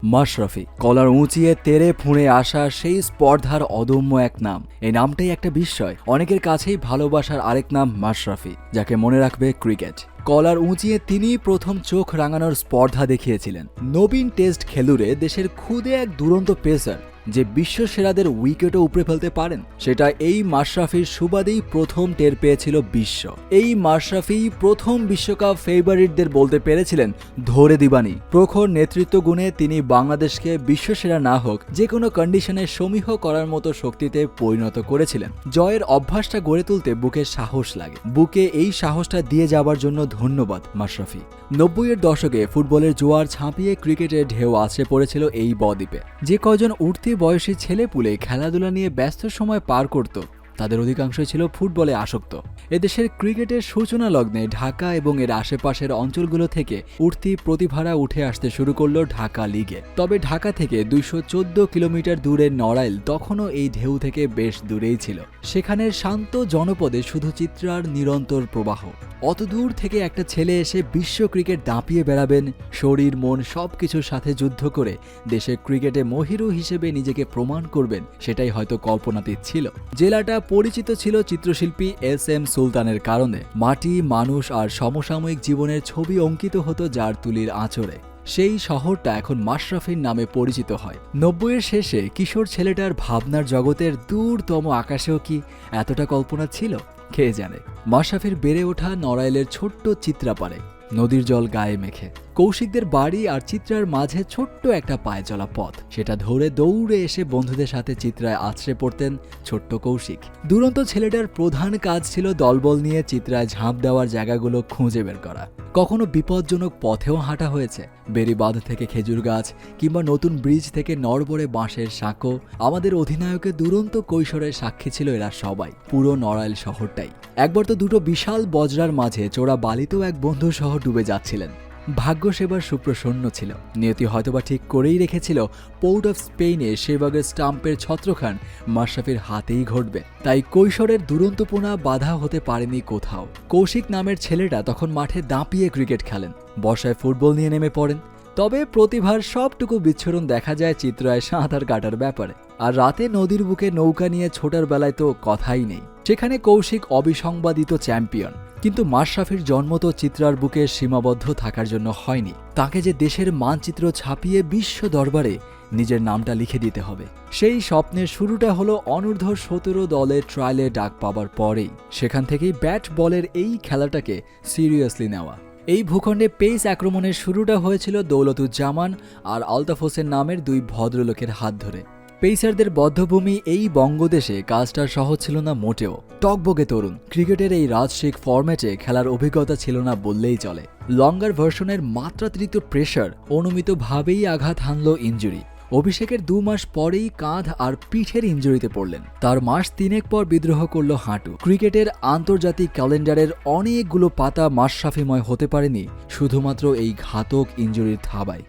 মাশরাফি কলার উঁচিয়ে তেড়ে ফুঁড়ে আসা সেই স্পর্ধার অদম্য এক নাম। এই নামটাই একটা বিস্ময়। অনেকের কাছেই ভালোবাসার আরেক নাম মাশরাফি, যাকে মনে রাখবে ক্রিকেট। কলার উঁচিয়ে তিনিই প্রথম চোখ রাঙানোর স্পর্ধা দেখিয়েছিলেন। নবীন টেস্ট খেলুড়ে দেশের খুদে এক দুরন্ত পেসার যে বিশ্বসেরাদের উইকেটও উপড়ে ফেলতে পারেন, সেটা এই মাশরাফির সুবাদেই প্রথম টের পেয়েছিল বিশ্ব। এই মাশরাফি প্রথম বিশ্বকাপ ফেভারিটদের বলতে পেরেছিলেন ধরে দিবানি। প্রখর নেতৃত্ব গুণে তিনি বাংলাদেশকে বিশ্বসেরা না হোক, যে কোনো কন্ডিশনে সমীহ করার মতো শক্তিতে পরিণত করেছিলেন। জয়ের অভ্যাসটা গড়ে তুলতে বুকে সাহস লাগে। বুকে এই সাহসটা দিয়ে যাবার জন্য ধন্যবাদ মাশরাফি। 90-এর দশকে ফুটবলের জোয়ার ছাপিয়ে ক্রিকেটের ঢেউ আছড়ে পড়েছিল এই বদ্বীপে। যে কয়জন উঠতি বয়সী ছেলেপুলে খেলাধুলা নিয়ে ব্যস্ত সময় পার করত, তাদের অধিকাংশই ছিল ফুটবলে আসক্ত। এদেশের ক্রিকেটের সূচনা লগ্নে ঢাকা এবং এর আশেপাশের অঞ্চলগুলো থেকে উঠতি প্রতিভারা উঠে আসতে শুরু করলো ঢাকা লিগে। তবে ঢাকা থেকে 214 কিলোমিটার দূরে নড়াইল তখনও এই ঢেউ থেকে বেশ দূরেই ছিল। সেখানের শান্ত জনপদে শুধু চিত্রার নিরন্তর প্রবাহ। অত দূর থেকে একটা ছেলে এসে বিশ্ব ক্রিকেট দাপিয়ে বেড়াবেন, শরীর মন সবকিছুর সাথে যুদ্ধ করে দেশের ক্রিকেটে মহিরু হিসেবে নিজেকে প্রমাণ করবেন, সেটাই হয়তো কল্পনাতীত ছিল। জেলাটা পরিচিত ছিল চিত্রশিল্পী SM সুলতানের কারণে। মাটি, মানুষ আর সমসাময়িক জীবনের ছবি অঙ্কিত হতো যার তুলির আঁচড়ে। সেই শহরটা এখন মাশরাফির নামে পরিচিত হয়। 90-এর শেষে কিশোর ছেলেটার ভাবনার জগতের দূরতম আকাশেও কি এতটা কল্পনা ছিল, কে জানে। মাশরাফির বেড়ে ওঠা নড়াইলের ছোট্ট চিত্রাপাড়ে, নদীর জল গায়ে মেখে। কৌশিকদের বাড়ি আর চিত্রার মাঝে ছোট্ট একটা পায়ে চলা পথ, সেটা ধরে দৌড়ে এসে বন্ধুদের সাথে চিত্রায় আছড়ে পড়তেন ছোট্ট কৌশিক। দুরন্ত ছেলেটার প্রধান কাজ ছিল দলবল নিয়ে চিত্রায় ঝাঁপ দেওয়ার জায়গাগুলো খুঁজে বের করা। কখনো বিপজ্জনক পথেও হাঁটা হয়েছে, বেড়িবাঁধ থেকে খেজুর গাছ কিংবা নতুন ব্রিজ থেকে নড়বড়ে বাঁশের সাঁকো। আমাদের অধিনায়কের দুরন্ত কৈশোরের সাক্ষী ছিল এরা সবাই, পুরো নড়াইল শহরটাই। একবার তো দুটো বিশাল বজরার মাঝে চোরা বালিতেও এক বন্ধু সহ ডুবে যাচ্ছিলেন। ভাগ্য সেবার সুপ্রসন্ন ছিল। নিয়তি হয়তোবা ঠিক করেই রেখেছিল পোর্ট অফ স্পেনে সেবাগের স্টাম্পের ছত্রখান মাশরাফির হাতেই ঘটবে। তাই কৈশোরের দুরন্তপনা বাধা হতে পারেনি কোথাও। কৌশিক নামের ছেলেটা তখন মাঠে দাপিয়ে ক্রিকেট খেলেন, বর্ষায় ফুটবল নিয়ে নেমে পড়েন। তবে প্রতিভার সবটুকু বিচ্ছুরণ দেখা যায় চিত্রায় সাঁতার কাটার ব্যাপারে। আর রাতে নদীর বুকে নৌকা নিয়ে ছোটার বেলায় তো কথাই নেই। সেখানে কৌশিক অবিসংবাদিত চ্যাম্পিয়ন। কিন্তু মাশরাফির জন্ম তো চিত্রার বুকে সীমাবদ্ধ থাকার জন্য হয়নি। তাকে যে দেশের মানচিত্র ছাপিয়ে বিশ্ব দরবারে নিজের নামটা লিখে দিতে হবে। সেই স্বপ্নের শুরুটা হলো অনূর্ধ্ব-17 দলের ট্রায়ালে ডাক পাবার পরেই। সেখান থেকেই ব্যাট বলের এই খেলাটাকে সিরিয়াসলি নেওয়া। এই ভূখণ্ডে পেস আক্রমণের শুরুটা হয়েছিল দৌলতুজ্জামান আর আলতাফ হোসেন নামের দুই ভদ্রলোকের হাত ধরে। পেসারদের বদ্ধভূমি এই বঙ্গদেশে কাজটা সহজ ছিল না মোটেও। টকবগে তরুণ, ক্রিকেটের এই রাজশিক ফরম্যাটে খেলার অভিজ্ঞতা ছিল না বললেই চলে। লঙ্গার ভার্সনের মাত্রাতিরিক্ত প্রেশার অনুমিতভাবেই আঘাত হানল ইনজুরি। অভিষেকের 2 মাস পরেই কাঁধ আর পিঠের ইনজুরিতে পড়লেন। তার মাস 3 পর বিদ্রোহ করল হাঁটু। ক্রিকেটের আন্তর্জাতিক ক্যালেন্ডারের অনেকগুলো পাতা মাশরাফিময় হতে পারেনি শুধুমাত্র এই ঘাতক ইনজুরির থাবায়।